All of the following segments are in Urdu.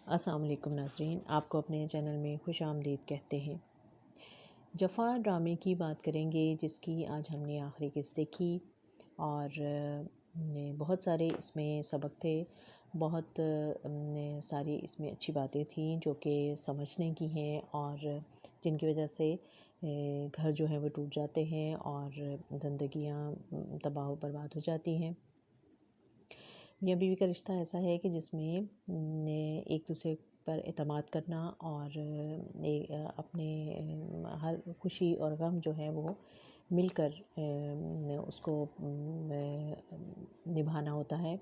السلام علیکم ناظرین، آپ کو اپنے چینل میں خوش آمدید کہتے ہیں۔ جفا ڈرامے کی بات کریں گے جس کی آج ہم نے آخری قسط دیکھی اور بہت سارے اس میں سبق تھے، بہت ساری اس میں اچھی باتیں تھیں جو کہ سمجھنے کی ہیں اور جن کی وجہ سے گھر جو ہیں وہ ٹوٹ جاتے ہیں اور زندگیاں تباہ و برباد ہو جاتی ہیں۔ میاں بیوی کا رشتہ ایسا ہے کہ جس میں ایک دوسرے پر اعتماد کرنا اور اپنے ہر خوشی اور غم جو ہے وہ مل کر اس کو نبھانا ہوتا ہے،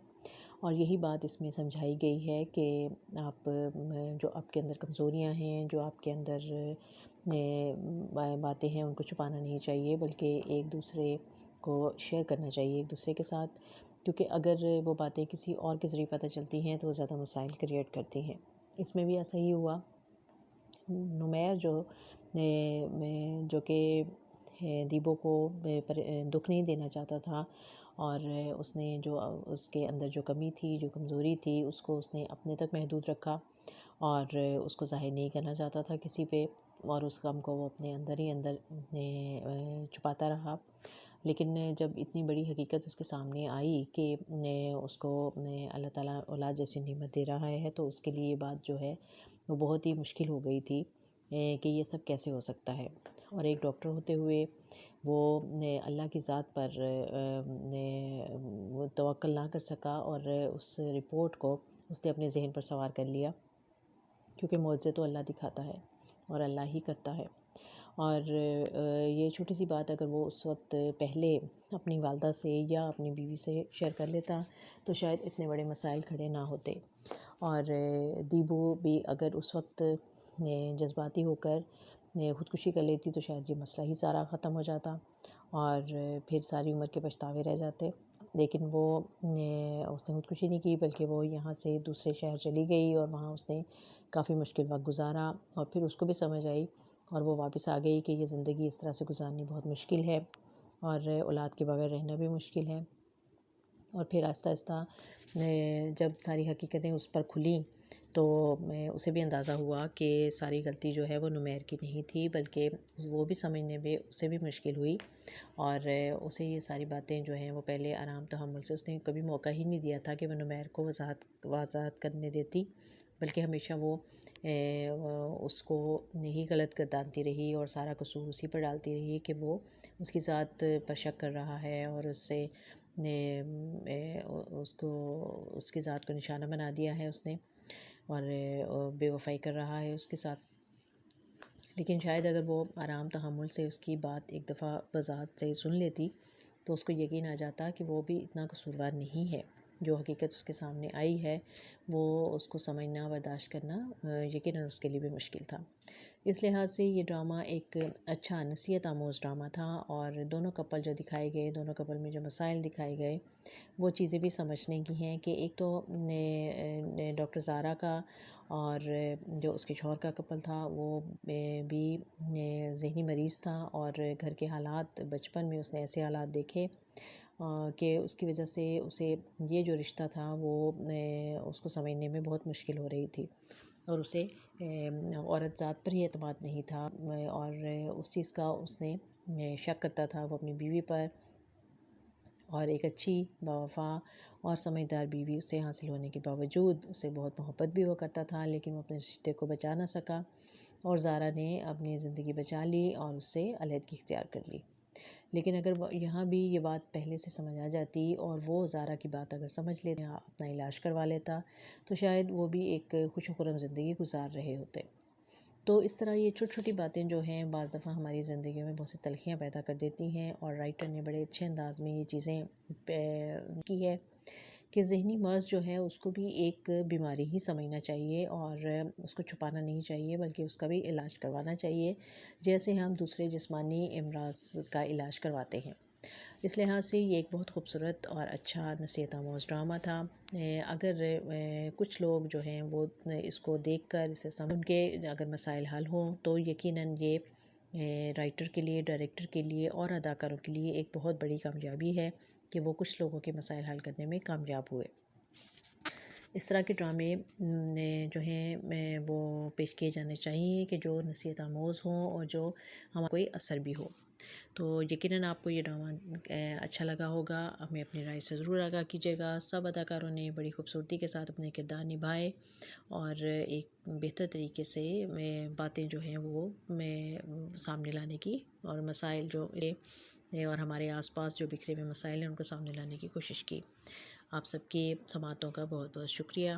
اور یہی بات اس میں سمجھائی گئی ہے کہ آپ جو آپ کے اندر کمزوریاں ہیں، جو آپ کے اندر باتیں ہیں، ان کو چھپانا نہیں چاہیے بلکہ ایک دوسرے کو شیئر کرنا چاہیے ایک دوسرے کے ساتھ، کیونکہ اگر وہ باتیں کسی اور کے ذریعے پتہ چلتی ہیں تو وہ زیادہ مسائل کریٹ کرتی ہیں۔ اس میں بھی ایسا ہی ہوا۔ نمیر جو کہ دیبو کو دکھ نہیں دینا چاہتا تھا، اور اس نے جو اس کے اندر جو کمی تھی، جو کمزوری تھی، اس کو اس نے اپنے تک محدود رکھا اور اس کو ظاہر نہیں کرنا چاہتا تھا کسی پہ، اور اس غم کو وہ اپنے اندر ہی اندر چھپاتا رہا۔ لیکن جب اتنی بڑی حقیقت اس کے سامنے آئی کہ اس کو اللہ تعالیٰ اولاد جیسی نعمت دے رہا ہے، تو اس کے لیے یہ بات جو ہے وہ بہت ہی مشکل ہو گئی تھی کہ یہ سب کیسے ہو سکتا ہے۔ اور ایک ڈاکٹر ہوتے ہوئے وہ اللہ کی ذات پر وہ توکل نہ کر سکا اور اس رپورٹ کو اس نے اپنے ذہن پر سوار کر لیا، کیونکہ معجزے تو اللہ دکھاتا ہے اور اللہ ہی کرتا ہے۔ اور یہ چھوٹی سی بات اگر وہ اس وقت پہلے اپنی والدہ سے یا اپنی بیوی سے شیئر کر لیتا تو شاید اتنے بڑے مسائل کھڑے نہ ہوتے، اور دیبو بھی اگر اس وقت جذباتی ہو کر خودکشی کر لیتی تو شاید یہ مسئلہ ہی سارا ختم ہو جاتا اور پھر ساری عمر کے پچھتاوے رہ جاتے۔ لیکن وہ اس نے خودکشی نہیں کی بلکہ وہ یہاں سے دوسرے شہر چلی گئی اور وہاں اس نے کافی مشکل وقت گزارا، اور پھر اس کو بھی سمجھ آئی اور وہ واپس آ گئی کہ یہ زندگی اس طرح سے گزارنی بہت مشکل ہے اور اولاد کے بغیر رہنا بھی مشکل ہے۔ اور پھر آہستہ آہستہ جب ساری حقیقتیں اس پر کھلیں تو اسے بھی اندازہ ہوا کہ ساری غلطی جو ہے وہ نمیر کی نہیں تھی، بلکہ وہ بھی سمجھنے میں اسے بھی مشکل ہوئی، اور اسے یہ ساری باتیں جو ہیں وہ پہلے آرام تحمل سے اس نے کبھی موقع ہی نہیں دیا تھا کہ وہ نمیر کو وضاحت کرنے دیتی، بلکہ ہمیشہ وہ اس کو ہی غلط گردانتی رہی اور سارا قصور اسی پر ڈالتی رہی کہ وہ اس کی ذات پر شک کر رہا ہے اور اس سے اس کی ذات کو نشانہ بنا دیا ہے اس نے، اور بے وفائی کر رہا ہے اس کے ساتھ۔ لیکن شاید اگر وہ آرام تحمل سے اس کی بات ایک دفعہ وضاحت سے سن لیتی تو اس کو یقین آ جاتا کہ وہ بھی اتنا قصوروار نہیں ہے، جو حقیقت اس کے سامنے آئی ہے وہ اس کو سمجھنا برداشت کرنا یقیناً اس کے لیے بھی مشکل تھا۔ اس لحاظ سے یہ ڈرامہ ایک اچھا نصیحت آموز ڈرامہ تھا، اور دونوں کپل جو دکھائے گئے، دونوں کپل میں جو مسائل دکھائے گئے وہ چیزیں بھی سمجھنے کی ہیں کہ ایک تو ڈاکٹر زارا کا اور جو اس کے شوہر کا کپل تھا وہ بھی ذہنی مریض تھا، اور گھر کے حالات بچپن میں اس نے ایسے حالات دیکھے کہ اس کی وجہ سے اسے یہ جو رشتہ تھا وہ اس کو سمجھنے میں بہت مشکل ہو رہی تھی، اور اسے عورت ذات پر ہی اعتماد نہیں تھا، اور اس چیز کا اس نے شک کرتا تھا وہ اپنی بیوی پر، اور ایک اچھی باوفا اور سمجھدار بیوی اسے حاصل ہونے کے باوجود اسے بہت محبت بھی وہ کرتا تھا، لیکن وہ اپنے رشتے کو بچا نہ سکا، اور زارا نے اپنی زندگی بچا لی اور اس سے علیحدگی اختیار کر لی۔ لیکن اگر یہاں بھی یہ بات پہلے سے سمجھ آ جاتی اور وہ زارا کی بات اگر سمجھ لیتا، اپنا علاج کروا لیتا تو شاید وہ بھی ایک خوش و خرم زندگی گزار رہے ہوتے۔ تو اس طرح یہ چھوٹی چھوٹی باتیں جو ہیں بعض دفعہ ہماری زندگیوں میں بہت سی تلخیاں پیدا کر دیتی ہیں، اور رائٹر نے بڑے اچھے انداز میں یہ چیزیں کی ہے کہ ذہنی مرض جو ہے اس کو بھی ایک بیماری ہی سمجھنا چاہیے اور اس کو چھپانا نہیں چاہیے، بلکہ اس کا بھی علاج کروانا چاہیے جیسے ہم دوسرے جسمانی امراض کا علاج کرواتے ہیں۔ اس لحاظ سے یہ ایک بہت خوبصورت اور اچھا نصیحت آموز ڈرامہ تھا۔ اگر کچھ لوگ جو ہیں وہ اس کو دیکھ کر اسے سمجھ ان کے اگر مسائل حل ہوں تو یقیناً یہ رائٹر کے لیے، ڈائریکٹر کے لیے اور اداکاروں کے لیے ایک بہت بڑی کامیابی ہے کہ وہ کچھ لوگوں کے مسائل حل کرنے میں کامیاب ہوئے۔ اس طرح کے ڈرامے جو ہیں وہ پیش کیے جانے چاہیے کہ جو نصیحت آموز ہوں اور جو ہمارا کوئی اثر بھی ہو۔ تو یقیناً آپ کو یہ ڈرامہ اچھا لگا ہوگا، ہمیں اپنی رائے سے ضرور آگاہ کیجیے گا۔ سب اداکاروں نے بڑی خوبصورتی کے ساتھ اپنے کردار نبھائے اور ایک بہتر طریقے سے باتیں جو ہیں وہ سامنے لانے کی، اور مسائل جو اور ہمارے آس پاس جو بکھرے ہوئے مسائل ہیں ان کو سامنے لانے کی کوشش کی۔ آپ سب کی سماعتوں کا بہت بہت شکریہ۔